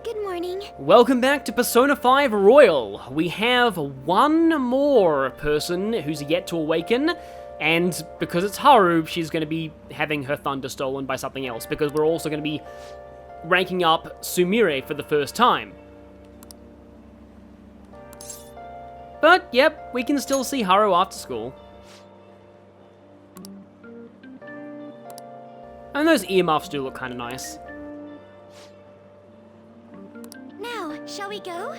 Good morning. Welcome back to Persona 5 Royal. We have one more person who's yet to awaken, and because it's Haru, she's going to be having her thunder stolen by something else, because we're also going to be ranking up Sumire for the first time. But, yep, we can still see Haru after school. And those earmuffs do look kind of nice. Now, shall we go?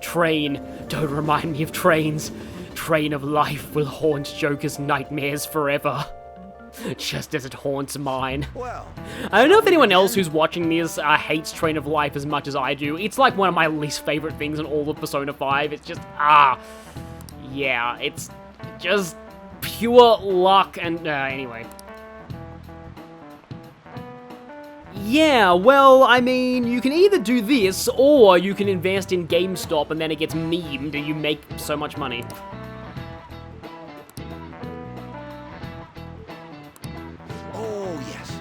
Train. Don't remind me of trains. Train of life will haunt Joker's nightmares forever. Just as it haunts mine. Well, I don't know if anyone else who's watching this hates Train of Life as much as I do. It's like one of my least favorite things in all of Persona 5. It's just, yeah, it's just pure luck and, anyway. Yeah, well, I mean, you can either do this, or you can invest in GameStop and then it gets memed and you make so much money. oh yes.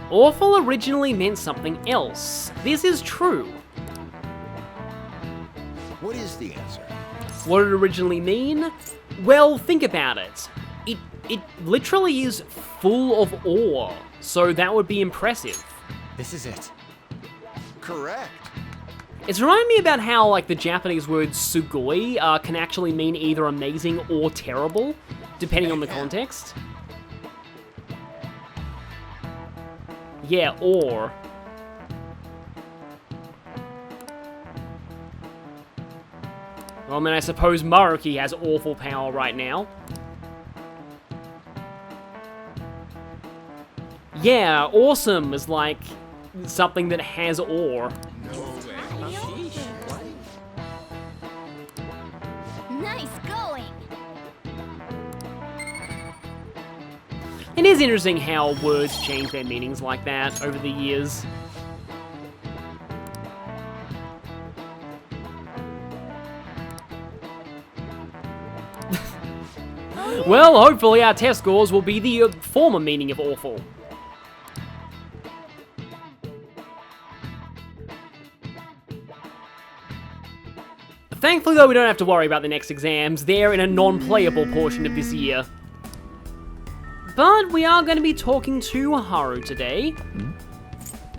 Awful originally meant something else. This is true. What is the answer? What did it originally mean? Well, think about it. It literally is full of awe, so that would be impressive. This is it. Correct. It's reminding me about how, like, the Japanese word sugoi can actually mean either amazing or terrible, depending on the context. Yeah, or. Well, I mean, I suppose Maruki has awful power right now. Yeah, awesome is like something that has awe. Nice going. It is interesting how words change their meanings like that over the years. Well, hopefully our test scores will be the former meaning of awful. Thankfully, though, we don't have to worry about the next exams. They're in a non-playable portion of this year. But we are going to be talking to Haru today.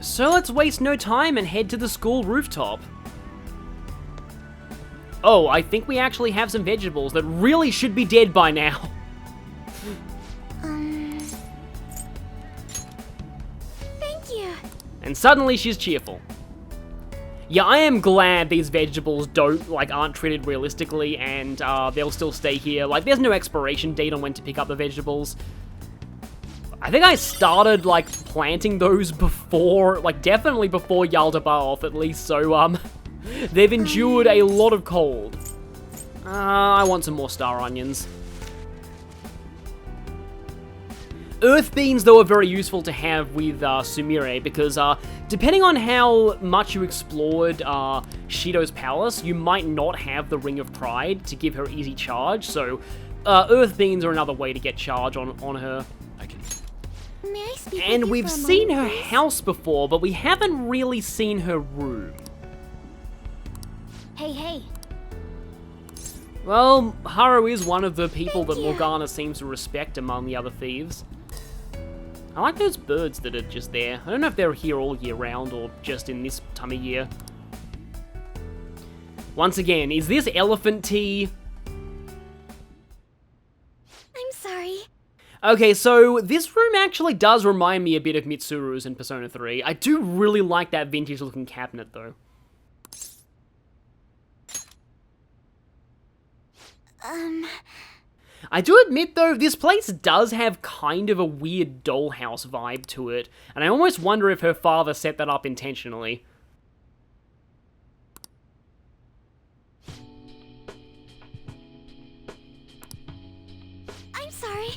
So let's waste no time and head to the school rooftop. Oh, I think we actually have some vegetables that really should be dead by now. Thank you. And suddenly she's cheerful. Yeah, I am glad these vegetables aren't treated realistically and they'll still stay here. Like, there's no expiration date on when to pick up the vegetables. I think I started, planting those before, definitely before Yaldabaoth at least, so, they've endured a lot of cold. I want some more star onions. Earth beans, though, are very useful to have with Sumire, because depending on how much you explored Shido's palace, you might not have the Ring of Pride to give her easy charge, so Earth beans are another way to get charge on her. May I speak with And you we've for a seen moment, her please? house before, but we haven't really seen her room. Hey. Well, Haru is one of the people Thank that you. Morgana seems to respect among the other thieves. I like those birds that are just there. I don't know if they're here all year round or just in this time of year. Once again, is this elephant tea? I'm sorry. Okay, so this room actually does remind me a bit of Mitsuru's in Persona 3. I do really like that vintage-looking cabinet, though. I do admit, though, this place does have kind of a weird dollhouse vibe to it, and I almost wonder if her father set that up intentionally. I'm sorry.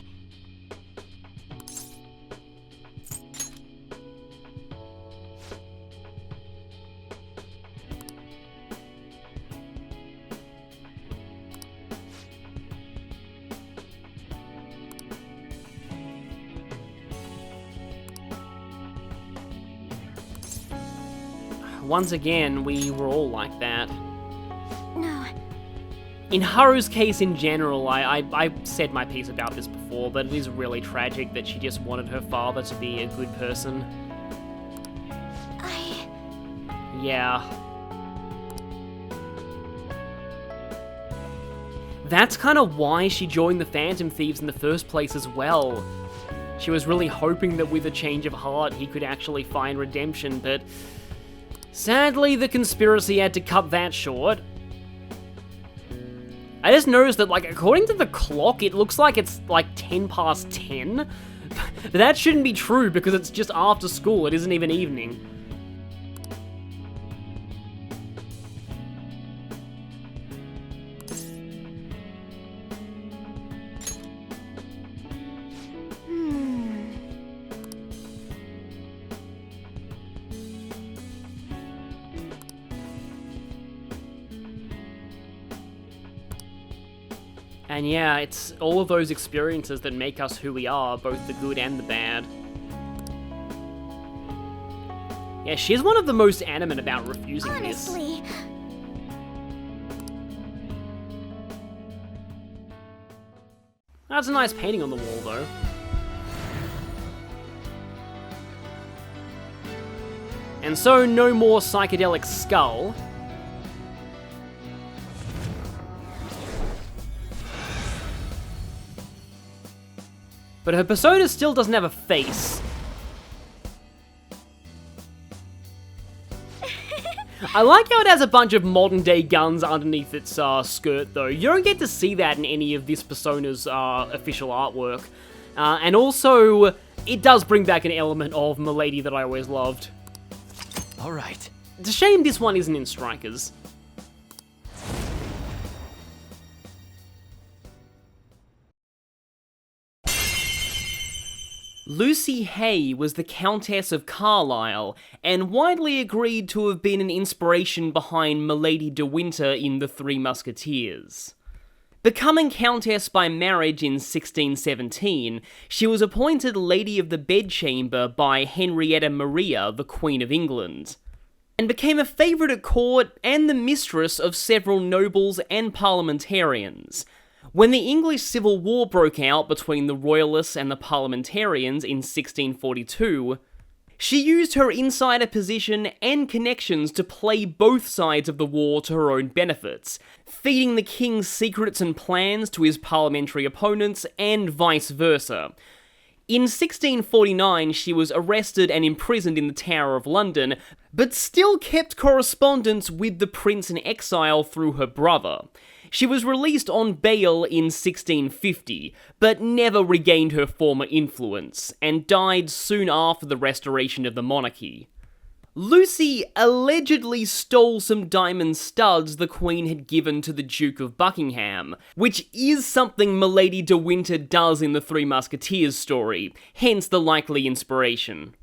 once again, we were all like that. No. In Haru's case in general, I said my piece about this before, but it is really tragic that she just wanted her father to be a good person. Yeah. That's kind of why she joined the Phantom Thieves in the first place as well. She was really hoping that with a change of heart he could actually find redemption, but sadly the conspiracy had to cut that short. I just noticed that, like, according to the clock, it looks like it's like 10 past 10. But that shouldn't be true because it's just after school, it isn't even evening. And yeah, it's all of those experiences that make us who we are, both the good and the bad. Yeah, she's one of the most adamant about refusing Honestly. this. That's a nice painting on the wall, though. And so, no more psychedelic skull. But her persona still doesn't have a face. I like how it has a bunch of modern day guns underneath its skirt though. You don't get to see that in any of this persona's official artwork. And also, it does bring back an element of Milady that I always loved. Alright. It's a shame this one isn't in Strikers. Lucy Hay was the Countess of Carlisle, and widely agreed to have been an inspiration behind Milady de Winter in The Three Musketeers. Becoming Countess by marriage in 1617, she was appointed Lady of the Bedchamber by Henrietta Maria, the Queen of England, and became a favourite at court and the mistress of several nobles and parliamentarians. When the English Civil War broke out between the Royalists and the Parliamentarians in 1642, she used her insider position and connections to play both sides of the war to her own benefits, feeding the king's secrets and plans to his parliamentary opponents and vice versa. In 1649, she was arrested and imprisoned in the Tower of London, but still kept correspondence with the prince in exile through her brother. She was released on bail in 1650, but never regained her former influence, and died soon after the restoration of the monarchy. Lucy allegedly stole some diamond studs the Queen had given to the Duke of Buckingham, which is something Milady de Winter does in the Three Musketeers story, hence the likely inspiration.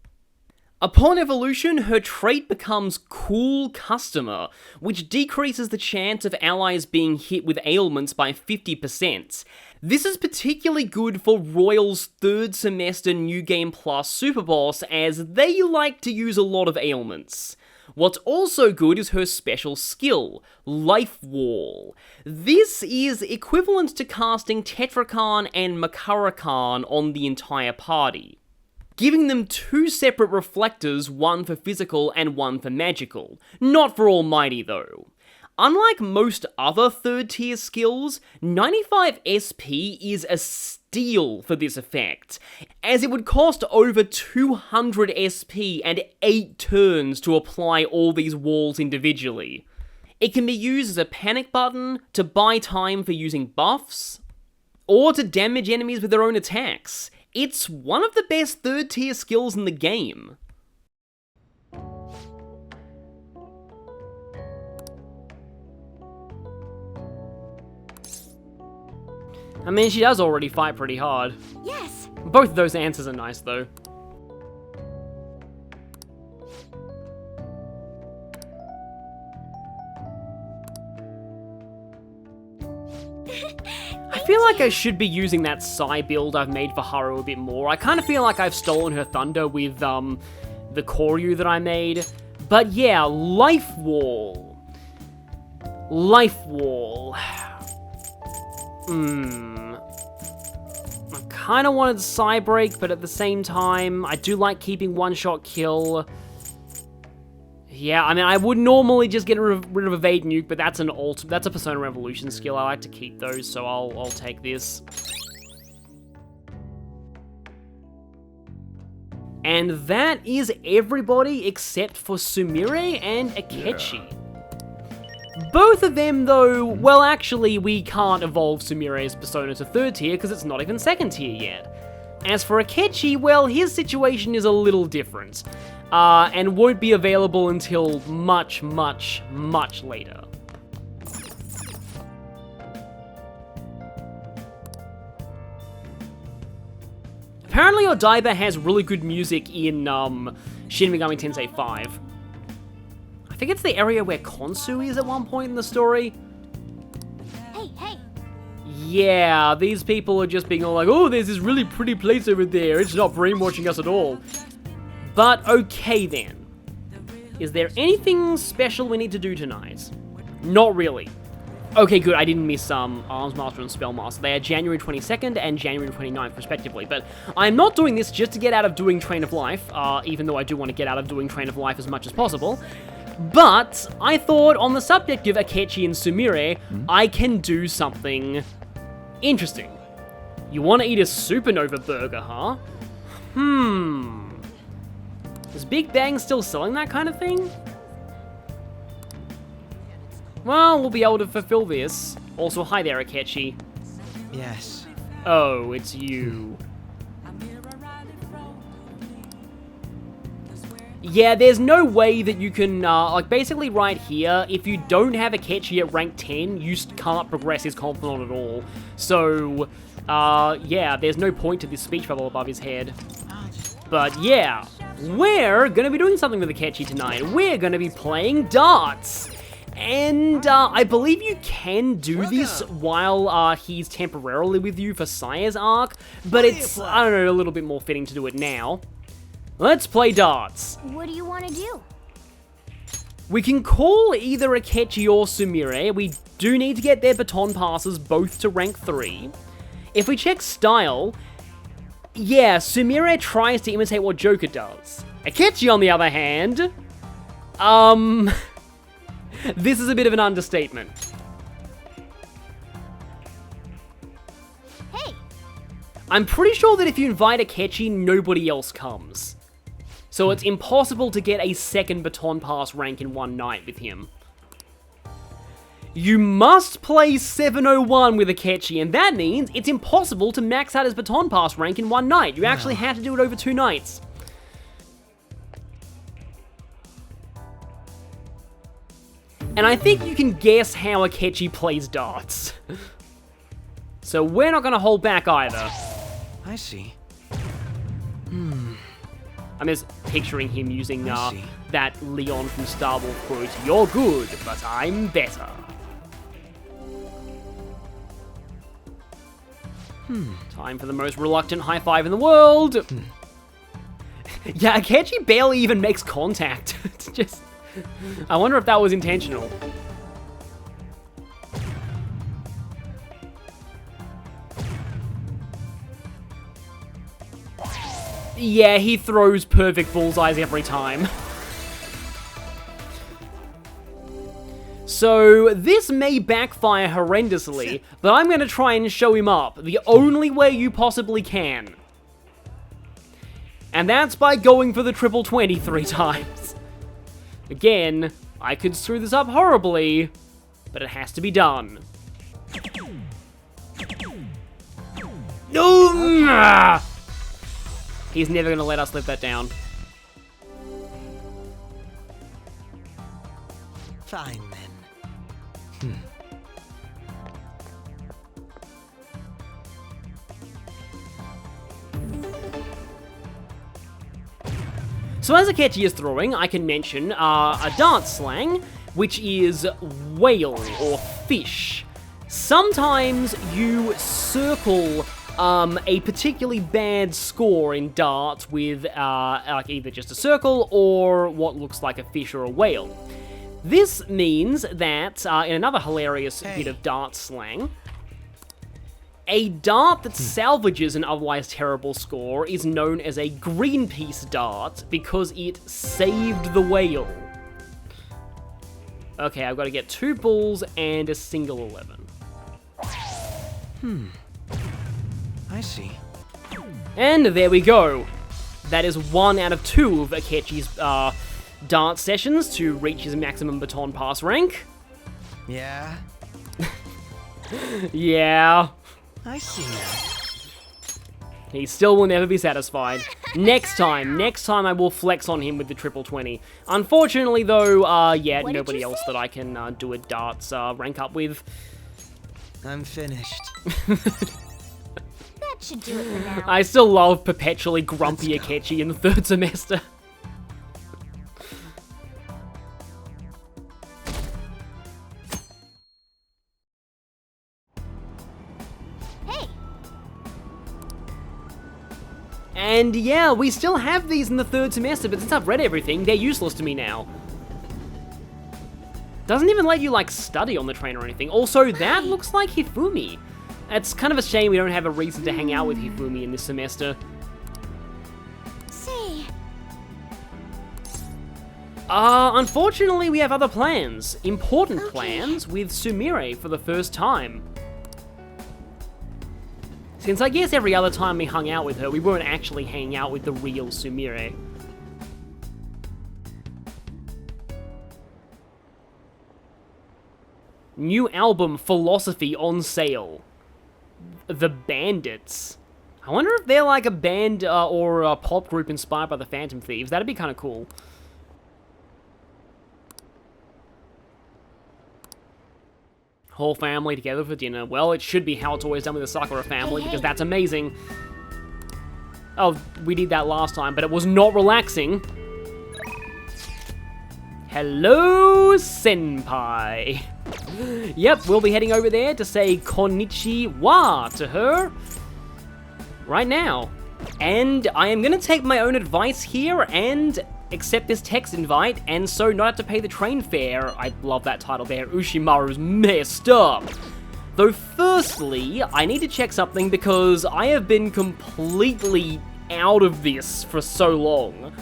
Upon evolution, her trait becomes Cool Customer, which decreases the chance of allies being hit with ailments by 50%. This is particularly good for Royal's 3rd semester New Game Plus Superboss, as they like to use a lot of ailments. What's also good is her special skill, Life Wall. This is equivalent to casting Tetrakarn and Makarakarn on the entire party, giving them 2 separate reflectors, one for physical and one for magical. Not for Almighty though. Unlike most other 3rd tier skills, 95 SP is a steal for this effect, as it would cost over 200 SP and 8 turns to apply all these walls individually. It can be used as a panic button, to buy time for using buffs, or to damage enemies with their own attacks. It's one of the best 3rd tier skills in the game. I mean, she does already fight pretty hard. Yes. Both of those answers are nice, though. I feel like I should be using that Psy build I've made for Haru a bit more. I kind of feel like I've stolen her thunder with the Koryu that I made, But yeah, Life Wall. Life Wall. I kind of wanted Psy Break, but at the same time, I do like keeping one-shot kill. Yeah, I mean, I would normally just get rid of Evade Nuke, but that's a Persona Revolution skill. I like to keep those, so I'll take this. And that is everybody except for Sumire and Akechi. Yeah. Both of them, though, well, actually, we can't evolve Sumire's Persona to 3rd tier because it's not even 2nd tier yet. As for Akechi, well, his situation is a little different, and won't be available until much, much, much later. Apparently, Odaiba has really good music in Shin Megami Tensei 5. I think it's the area where Konsu is at one point in the story. Hey, hey. Yeah, these people are just being all like, oh, there's this really pretty place over there. It's not brainwashing us at all. But okay then. Is there anything special we need to do tonight? Not really. Okay, good, I didn't miss Arms Master and Spell Master. They are January 22nd and January 29th, respectively. But I'm not doing this just to get out of doing Train of Life, even though I do want to get out of doing Train of Life as much as possible. But I thought, on the subject of Akechi and Sumire, I can do something interesting. You want to eat a Supernova burger, huh? Is Big Bang still selling that kind of thing? Well, we'll be able to fulfill this. Also, hi there, Akechi. Yes. Oh, it's you. Yeah, there's no way that you can, like, basically right here, if you don't have Akechi at rank 10, you can't progress his Confidant at all. So, yeah, there's no point to this speech bubble above his head. But yeah, we're gonna be doing something with Akechi tonight. We're gonna be playing darts. And, I believe you can do this while, he's temporarily with you for Saya's arc, but it's, I don't know, a little bit more fitting to do it now. Let's play darts. What do you want to do? We can call either Akechi or Sumire. We do need to get their baton passes both to rank 3. If we check style, yeah, Sumire tries to imitate what Joker does. Akechi, on the other hand, this is a bit of an understatement. Hey! I'm pretty sure that if you invite Akechi, nobody else comes. So it's impossible to get a second baton pass rank in one night with him. You must play 701 with Akechi, and that means it's impossible to max out his baton pass rank in one night. You actually have to do it over 2 nights. And I think you can guess how Akechi plays darts. So we're not going to hold back either. I see. I'm just picturing him using that Leon from Star Wars quote, "You're good, but I'm better." Time for the most reluctant high five in the world. Yeah, Akechi barely even makes contact. It's just... I wonder if that was intentional. Yeah, he throws perfect bullseyes every time. So, this may backfire horrendously, but I'm going to try and show him up the only way you possibly can. And that's by going for the triple 20 3 times. Again, I could screw this up horribly, but it has to be done. No! He's never going to let us live that down. Fine then. So as Akechi is throwing, I can mention a dance slang, which is whale or fish. Sometimes you circle a particularly bad score in darts with like either just a circle or what looks like a fish or a whale. This means that, in another hilarious bit of dart slang, a dart that salvages an otherwise terrible score is known as a Greenpeace dart because it saved the whale. Okay, I've got to get 2 bulls and a single 11. I see. And there we go. That is 1 out of 2 of Akechi's dart sessions to reach his maximum baton pass rank. Yeah, Yeah. I see now. He still will never be satisfied. Next time I will flex on him with the triple 20. Unfortunately though, yeah, What did nobody you else say? that I can do a darts rank up with. I'm finished. That should do it for now. I still love perpetually grumpy Let's go. Akechi in the 3rd semester. Hey, And yeah, we still have these in the 3rd semester, but since I've read everything, they're useless to me now. Doesn't even let you, like, study on the train or anything. Also, that looks like Hifumi. It's kind of a shame we don't have a reason to hang out with Hifumi in this semester. say, Unfortunately, we have other plans. Important Okay. plans with Sumire for the first time. Since I guess every other time we hung out with her, we weren't actually hanging out with the real Sumire. New album, Philosophy, on sale. The Bandits. I wonder if they're like a band or a pop group inspired by the Phantom Thieves. That'd be kind of cool. Whole family together for dinner. Well, it should be how it's always done with the Sakura family, Hey, because hey. that's amazing. Oh, we did that last time, but it was not relaxing. Hello, Senpai. Yep, we'll be heading over there to say konnichiwa to her right now. And I am gonna take my own advice here and accept this text invite, and so not have to pay the train fare. I love that title there. Ushimaru's messed up. Though firstly, I need to check something because I have been completely out of this for so long.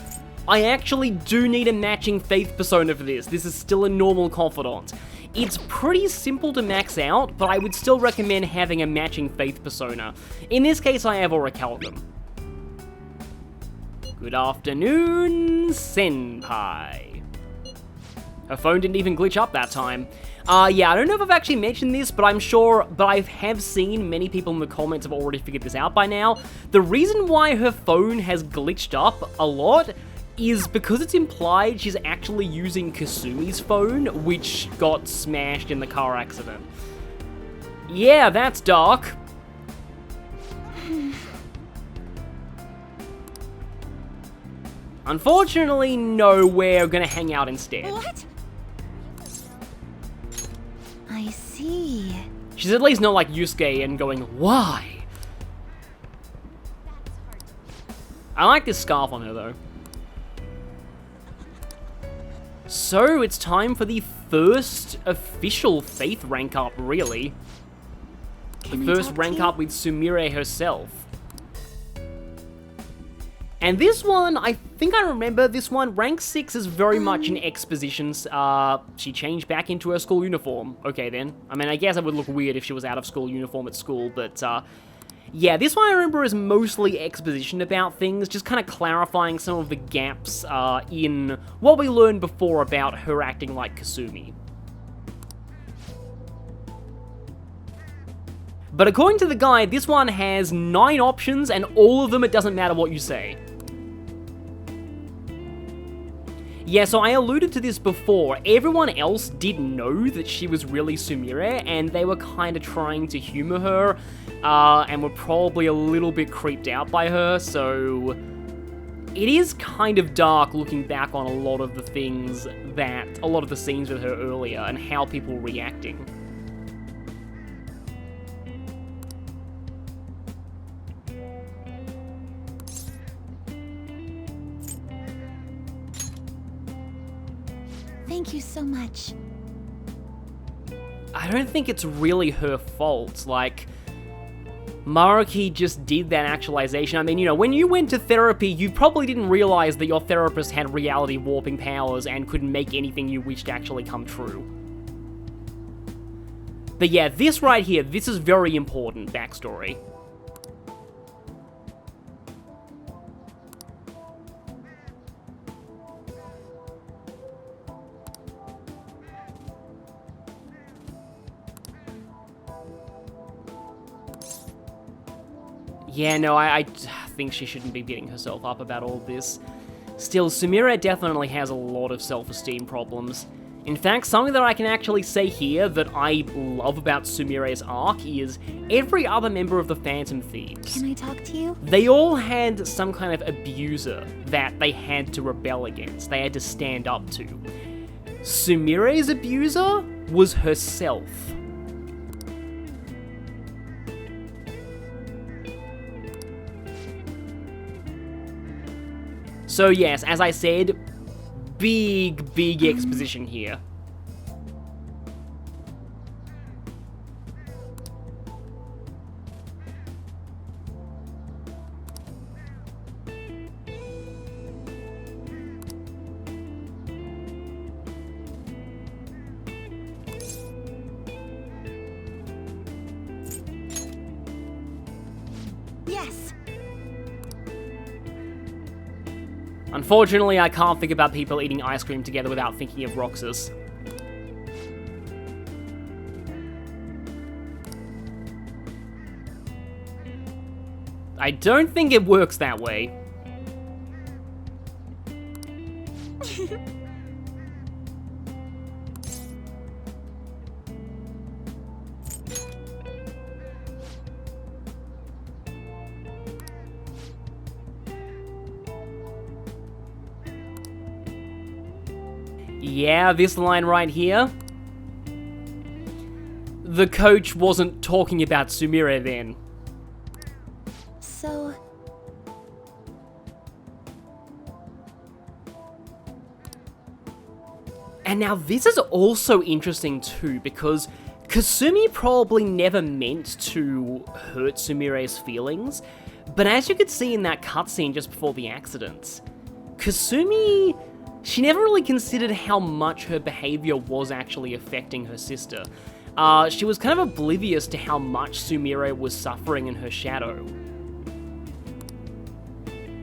I actually do need a matching faith persona for this. This is still a normal confidant. It's pretty simple to max out, but I would still recommend having a matching faith persona. In this case, I have Orichalcum. Good afternoon, Senpai. Her phone didn't even glitch up that time. Yeah, I don't know if I've actually mentioned this, but I'm sure, but I have seen many people in the comments have already figured this out by now. The reason why her phone has glitched up a lot is because it's implied she's actually using Kasumi's phone, which got smashed in the car accident. Yeah, that's dark. Unfortunately, no, we're gonna hang out instead. what? I see. She's at least not like Yusuke and going, why? I like this scarf on her, though. So, it's time for the first official Faith rank up, really. Can The I first talk to rank you? up with Sumire herself. And this one, I think I remember this one, rank 6 is very much an exposition. She changed back into her school uniform. Okay then. I mean, I guess it would look weird if she was out of school uniform at school, but yeah, this one I remember is mostly exposition about things, just kind of clarifying some of the gaps in what we learned before about her acting like Kasumi. But according to the guide, this one has 9 options, and all of them it doesn't matter what you say. Yeah, so I alluded to this before. Everyone else did know that she was really Sumire, and they were kind of trying to humor her, and were probably a little bit creeped out by her, so it is kind of dark looking back on a lot of the things that, a lot of the scenes with her earlier, and how people were reacting. Thank you so much. I don't think it's really her fault. Like, Maruki just did that actualization. I mean, you know, when you went to therapy, you probably didn't realize that your therapist had reality warping powers and could make anything you wished actually come true. But yeah, this right here, this is very important backstory. Yeah, no, I think she shouldn't be beating herself up about all this. Still, Sumire definitely has a lot of self-esteem problems. In fact, something that I can actually say here that I love about Sumire's arc is every other member of the Phantom Thieves. Can I talk to you? They all had some kind of abuser that they had to rebel against, they had to stand up to. Sumire's abuser was herself. So yes, as I said, big exposition here. Yes. Unfortunately, I can't think about people eating ice cream together without thinking of Roxas. I don't think it works that way. Yeah, this line right here. The coach wasn't talking about Sumire then. So... And now this is also interesting too, because Kasumi probably never meant to hurt Sumire's feelings, but as you could see in that cutscene just before the accident, Kasumi... she never really considered how much her behavior was actually affecting her sister. She was kind of oblivious to how much Sumire was suffering in her shadow.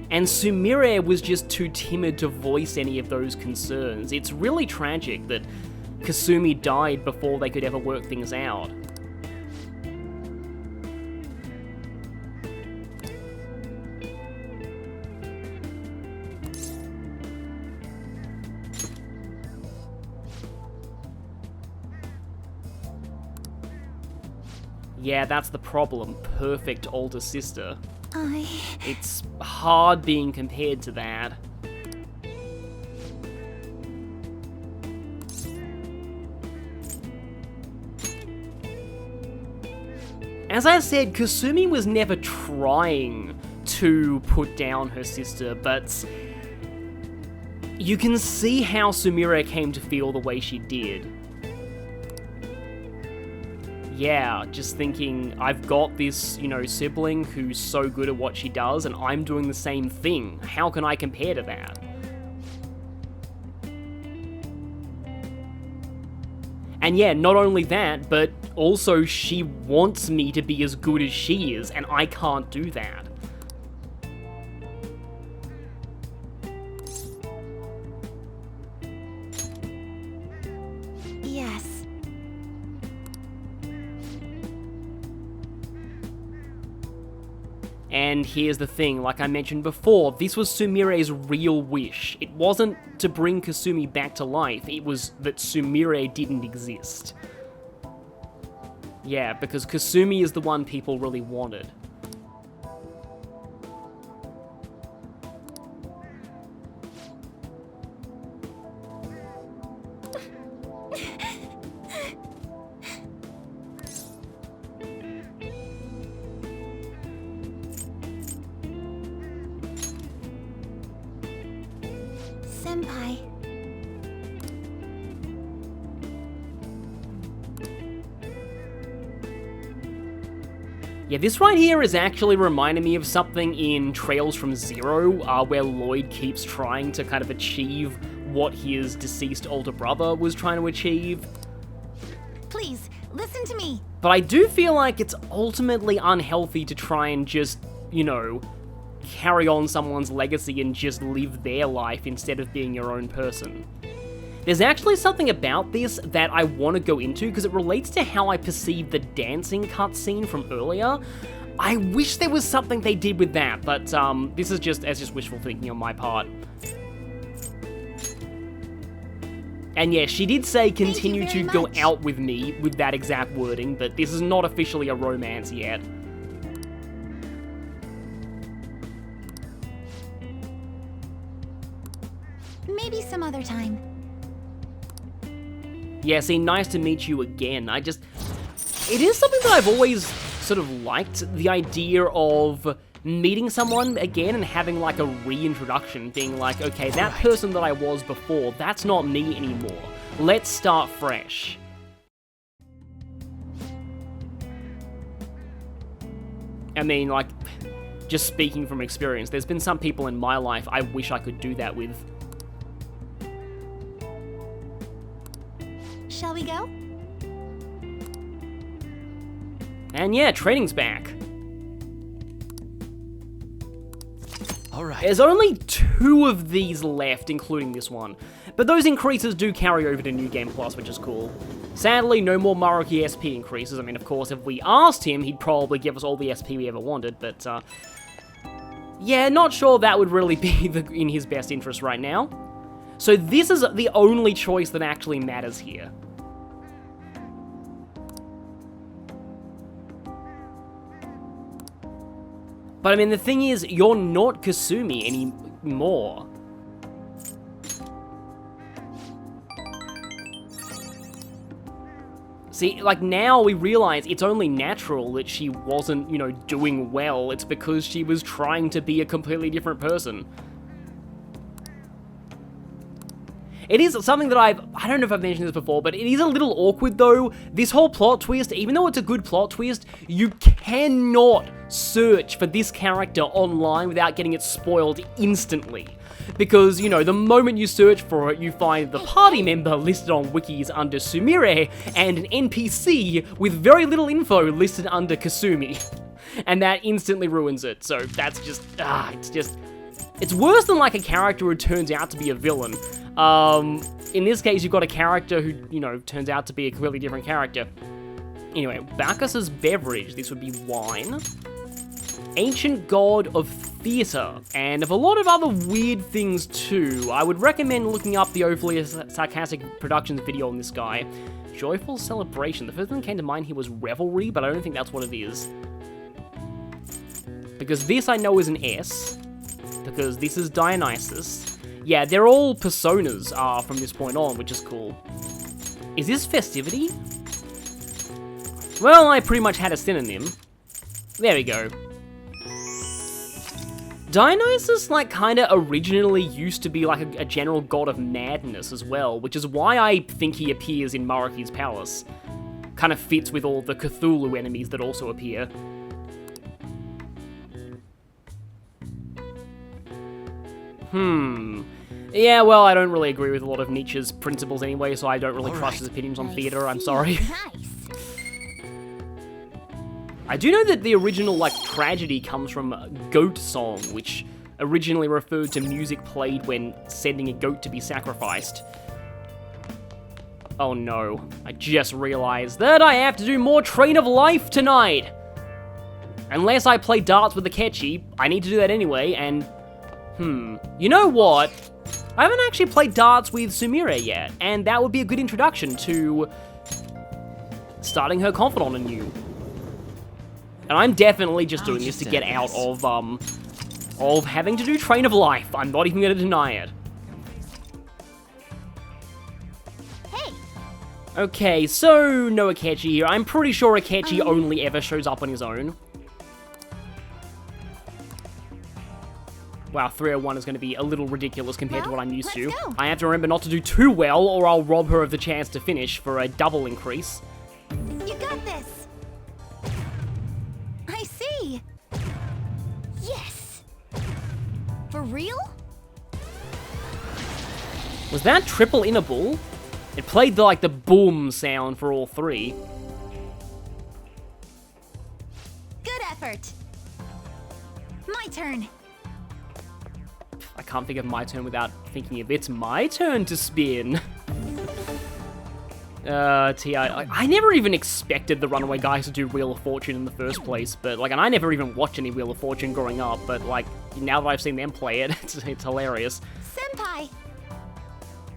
And Sumire was just too timid to voice any of those concerns. It's really tragic that Kasumi died before they could ever work things out. Yeah, that's the problem. Perfect older sister. It's hard being compared to that. As I said, Kasumi was never trying to put down her sister, but you can see how Sumire came to feel the way she did. Yeah, just thinking, I've got this, you know, sibling who's so good at what she does, and I'm doing the same thing. How can I compare to that? And yeah, not only that, but also she wants me to be as good as she is, and I can't do that. Yes. And here's the thing, like I mentioned before, this was Sumire's real wish. It wasn't to bring Kasumi back to life, it was that Sumire didn't exist. Yeah, because Kasumi is the one people really wanted. Senpai. Yeah, this right here is actually reminding me of something in Trails from Zero, where Lloyd keeps trying to kind of achieve what his deceased older brother was trying to achieve. Please, listen to me. But I do feel like it's ultimately unhealthy to try and just, you know, carry on someone's legacy and just live their life instead of being your own person. There's actually something about this that I want to go into because it relates to how I perceive the dancing cutscene from earlier. I wish there was something they did with that, but this is just wishful thinking on my part. And yeah, she did say continue to go out with me with that exact wording, but this is not officially a romance yet. Maybe some other time. Yeah, see, nice to meet you again. It is something that I've always sort of liked, the idea of meeting someone again and having like a reintroduction, being like, okay, that person that I was before, that's not me anymore. Let's start fresh. I mean, like, just speaking from experience, there's been some people in my life I wish I could do that with. Shall we go? And yeah, training's back. Alright. There's only 2 of these left, including this one. But those increases do carry over to New Game Plus, which is cool. Sadly, no more Maruki SP increases. I mean, of course, if we asked him, he'd probably give us all the SP we ever wanted, but, yeah, not sure that would really be in his best interest right now. So this is the only choice that actually matters here. But I mean, the thing is, you're not Kasumi anymore. See, like, now we realize it's only natural that she wasn't, you know, doing well. It's because she was trying to be a completely different person. It is something that I don't know if I've mentioned this before, but it is a little awkward though. This whole plot twist, even though it's a good plot twist, you cannot search for this character online without getting it spoiled instantly. Because, you know, the moment you search for it, you find the party member listed on wikis under Sumire, and an NPC with very little info listed under Kasumi. And that instantly ruins it, so that's just, it's worse than like a character who turns out to be a villain. In this case, you've got a character who, you know, turns out to be a completely different character. Anyway, Bacchus's beverage, this would be wine. Ancient god of theatre, and of a lot of other weird things too. I would recommend looking up the Overly Sarcastic Productions video on this guy. Joyful celebration. The first thing that came to mind here was revelry, but I don't think that's what it is. Because this I know is an S, because this is Dionysus. Yeah, they're all personas from this point on, which is cool. Is this festivity? Well, I pretty much had a synonym. There we go. Dionysus, like, kinda originally used to be like a general god of madness as well, which is why I think he appears in Maruki's palace. Kinda fits with all the Cthulhu enemies that also appear. Yeah, well, I don't really agree with a lot of Nietzsche's principles anyway, so I don't really trust his opinions on theatre, I'm sorry. Nice. I do know that the original, like, tragedy comes from Goat Song, which originally referred to music played when sending a goat to be sacrificed. Oh no, I just realized that I have to do more Train of Life tonight! Unless I play darts with Akechi, I need to do that anyway, and... You know what? I haven't actually played darts with Sumire yet, and that would be a good introduction to... starting her confidant anew. And I'm definitely just doing this to get out of having to do Train of Life. I'm not even going to deny it. Hey. Okay, so no Akechi here. I'm pretty sure Akechi only ever shows up on his own. Wow, 301 is going to be a little ridiculous compared to what I'm used to. Go. I have to remember not to do too well, or I'll rob her of the chance to finish for a double increase. You got this. I real? Was that triple inner ball? It played the, like, the boom sound for all three. Good effort. My turn. I can't think of my turn without thinking of it's my turn to spin. I never even expected the Runaway Guys to do Wheel of Fortune in the first place, but, like, and I never even watched any Wheel of Fortune growing up, but, like, now that I've seen them play it, it's hilarious. Senpai!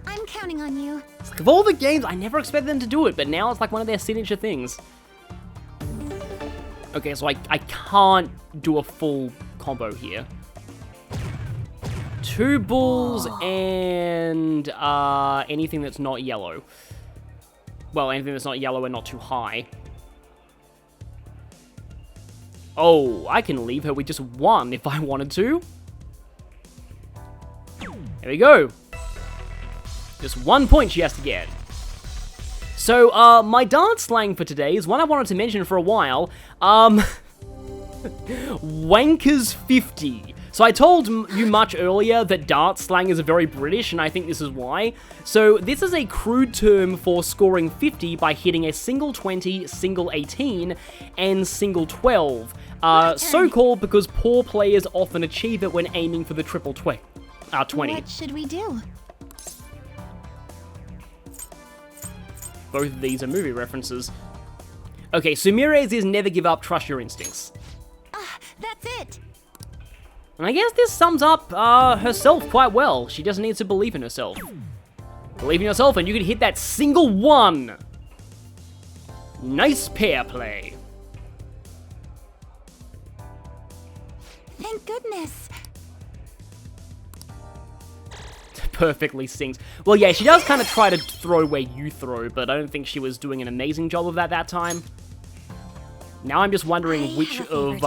I'm counting on you. It's like, of all the games, I never expected them to do it, but now it's like one of their signature things. Okay, so I can't do a full combo here. 2 bulls and anything that's not yellow. Well, anything that's not yellow and not too high. Oh, I can leave her with just 1 if I wanted to. There we go. Just 1 point she has to get. So, my dance slang for today is one I wanted to mention for a while. Wankers 50. So I told you much earlier that dart slang is very British, and I think this is why. So this is a crude term for scoring 50 by hitting a single 20, single 18, and single 12. So called because poor players often achieve it when aiming for the triple 20. What should we do? Both of these are movie references. Okay, Sumire's is never give up, trust your instincts. That's it. And I guess this sums up herself quite well. She just needs to believe in herself. Believe in yourself and you can hit that single 1. Nice pair play. Thank goodness. Perfectly synced. Well, yeah, she does kind of try to throw where you throw, but I don't think she was doing an amazing job of that time. Now I'm just wondering which of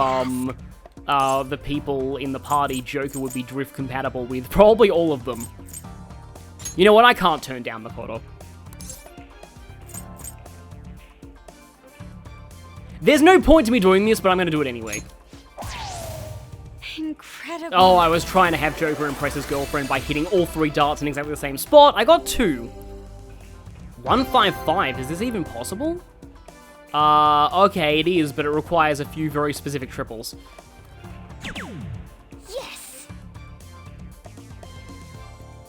the people in the party Joker would be drift compatible with. Probably all of them. You know what? I can't turn down Makoto. There's no point to me doing this, but I'm going to do it anyway. Incredible. Oh, I was trying to have Joker impress his girlfriend by hitting all 3 darts in exactly the same spot. I got 2. 155. Is this even possible? Okay, it is, but it requires a few very specific triples. Yes.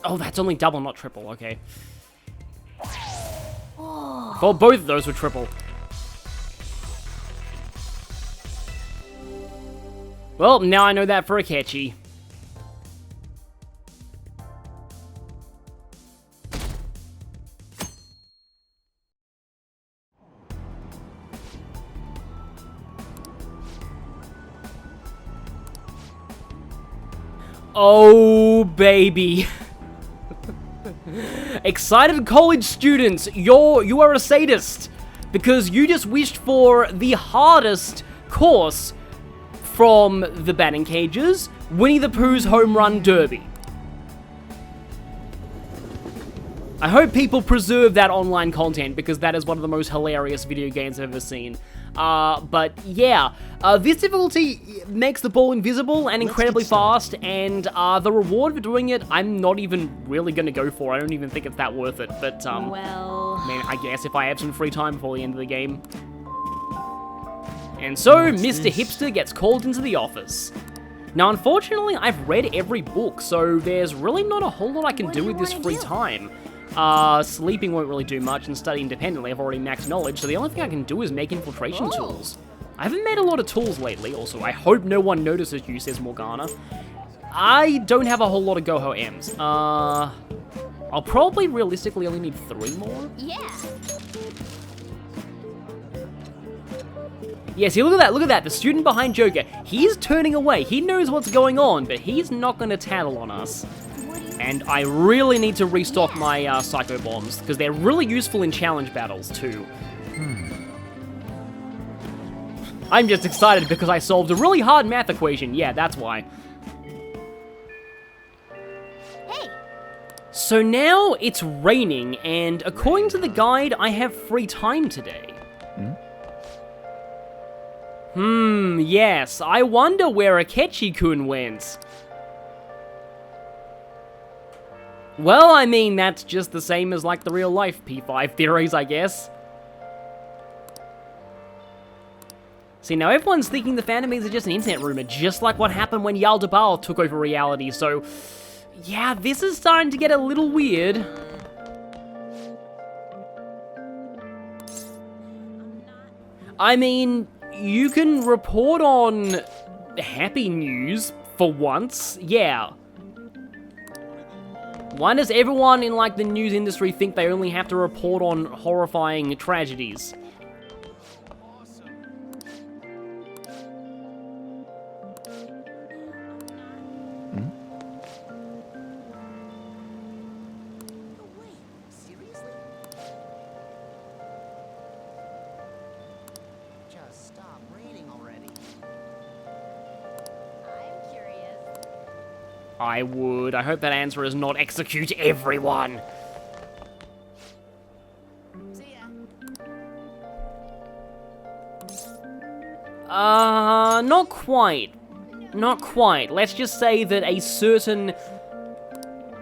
Oh, that's only double, not triple. Okay. Oh. Well, both of those were triple. Well, now I know that for a catchy. Oh, baby. Excited college students, you are a sadist. Because you just wished for the hardest course from the batting cages, Winnie the Pooh's Home Run Derby. I hope people preserve that online content because that is one of the most hilarious video games I've ever seen. But yeah, this difficulty makes the ball invisible and incredibly fast, and the reward for doing it, I'm not even really going to go for. I don't even think it's that worth it, but Well, I mean, I guess if I have some free time before the end of the game. And so, Mr. Hipster gets called into the office. Now, unfortunately, I've read every book, so there's really not a whole lot I can do with this free time. Sleeping won't really do much, and studying independently, I've already maxed knowledge, so the only thing I can do is make infiltration tools. I haven't made a lot of tools lately, also. I hope no one notices you, says Morgana. I don't have a whole lot of Goho M's. I'll probably realistically only need 3 more. yeah. Yeah, see, look at that, the student behind Joker, he's turning away, he knows what's going on, but he's not gonna tattle on us. And I really need to restock my Psycho Bombs, because they're really useful in challenge battles, too. I'm just excited because I solved a really hard math equation, yeah, that's why. Hey. So now it's raining, and according to the guide, I have free time today. Yes, I wonder where Akechi-kun went. Well, I mean, that's just the same as, like, the real-life P5 theories, I guess. See, now everyone's thinking the Phantom Beings are just an internet rumor, just like what happened when Yaldabaoth took over reality, so... yeah, this is starting to get a little weird. I mean, you can report on happy news for once, yeah. Why does everyone in, like, the news industry think they only have to report on horrifying tragedies? I would. I hope that answer is not execute everyone. See ya. Not quite. Not quite. Let's just say that a certain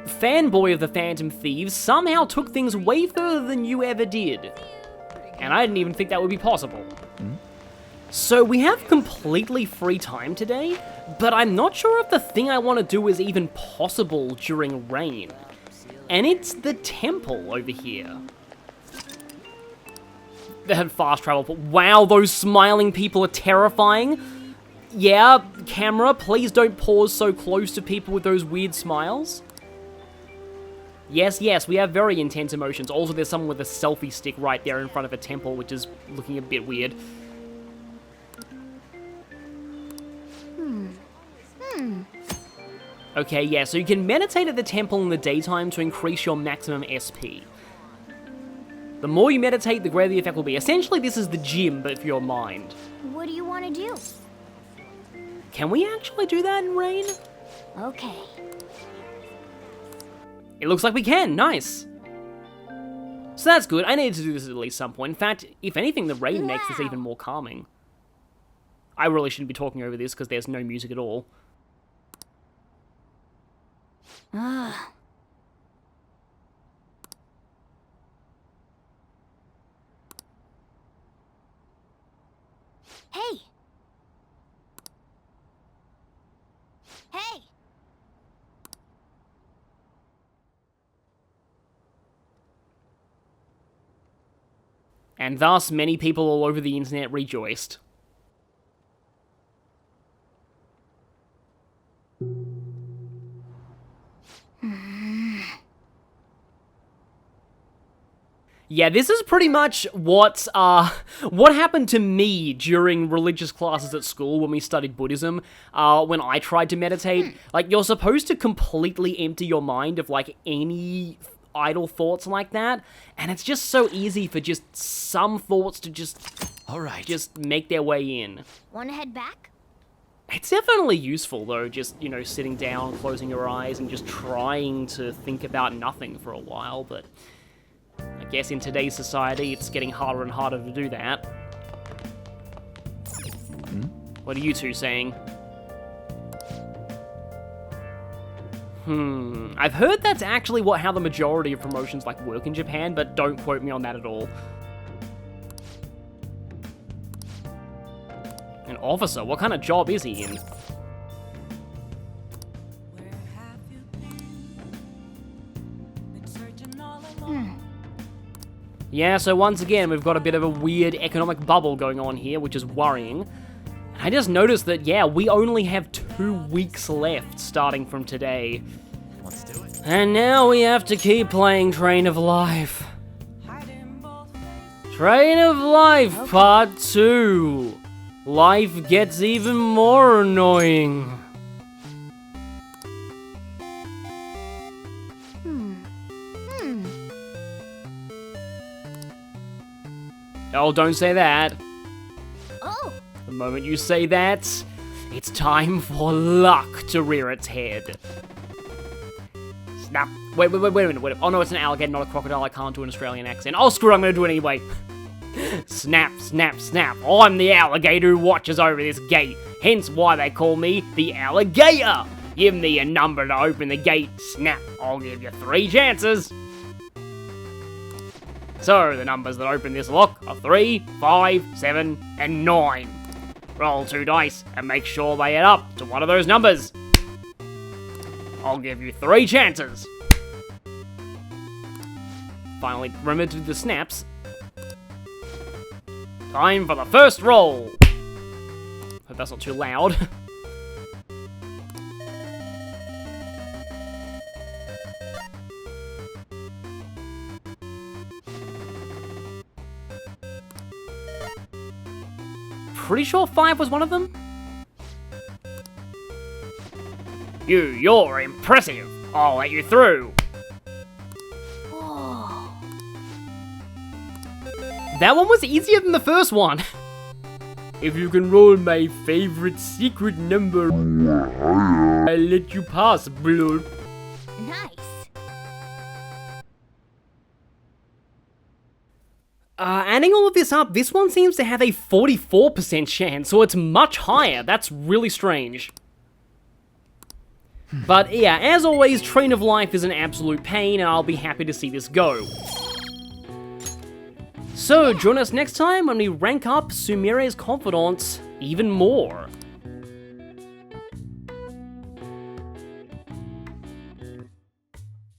fanboy of the Phantom Thieves somehow took things way further than you ever did. And I didn't even think that would be possible. So we have completely free time today, but I'm not sure if the thing I want to do is even possible during rain. And it's the temple over here. They had fast travel, but wow, those smiling people are terrifying. Yeah, camera, please don't pause so close to people with those weird smiles. Yes, yes, we have very intense emotions. Also, there's someone with a selfie stick right there in front of a temple, which is looking a bit weird. Okay, yeah, so you can meditate at the temple in the daytime to increase your maximum SP. The more you meditate, the greater the effect will be. Essentially, this is the gym, but for your mind. What do you want to do? Can we actually do that in rain? Okay. It looks like we can, nice. So that's good, I needed to do this at least some point. In fact, if anything, the rain makes this even more calming. I really shouldn't be talking over this because there's no music at all. Hey! Hey! And thus, many people all over the internet rejoiced. Yeah, this is pretty much what happened to me during religious classes at school when we studied Buddhism, when I tried to meditate. Like, you're supposed to completely empty your mind of, like, any idle thoughts like that, and it's just so easy for just some thoughts to just make their way in. Wanna head back? It's definitely useful, though, just, you know, sitting down, closing your eyes, and just trying to think about nothing for a while, but I guess in today's society, it's getting harder and harder to do that. What are you two saying? I've heard that's actually how the majority of promotions, like, work in Japan, but don't quote me on that at all. An officer? What kind of job is he in? Yeah, so once again, we've got a bit of a weird economic bubble going on here, which is worrying. I just noticed that, yeah, we only have 2 weeks left starting from today. Let's do it. And now we have to keep playing Train of Life. Train of Life, Part 2. Life gets even more annoying. Oh, don't say that. Oh! The moment you say that, it's time for luck to rear its head. Snap. Wait a minute. Oh no, it's an alligator, not a crocodile. I can't do an Australian accent. Oh, screw it, I'm gonna do it anyway. Snap, snap, snap. I'm the alligator who watches over this gate. Hence why they call me the alligator. Give me a number to open the gate. Snap. I'll give you 3 chances. So, the numbers that open this lock are 3, 5, 7, and 9. Roll 2 dice and make sure they add up to one of those numbers. I'll give you 3 chances. Finally, remember to do the snaps. Time for the first roll. Hope that's not too loud. Pretty sure 5 was one of them? You're impressive. I'll let you through. That one was easier than the first one. If you can roll my favorite secret number, I'll let you pass, Blurp. Nice. Adding all of this up, this one seems to have a 44% chance, so it's much higher. That's really strange. But yeah, as always, Train of Life is an absolute pain, and I'll be happy to see this go. So, join us next time when we rank up Sumire's Confidants even more.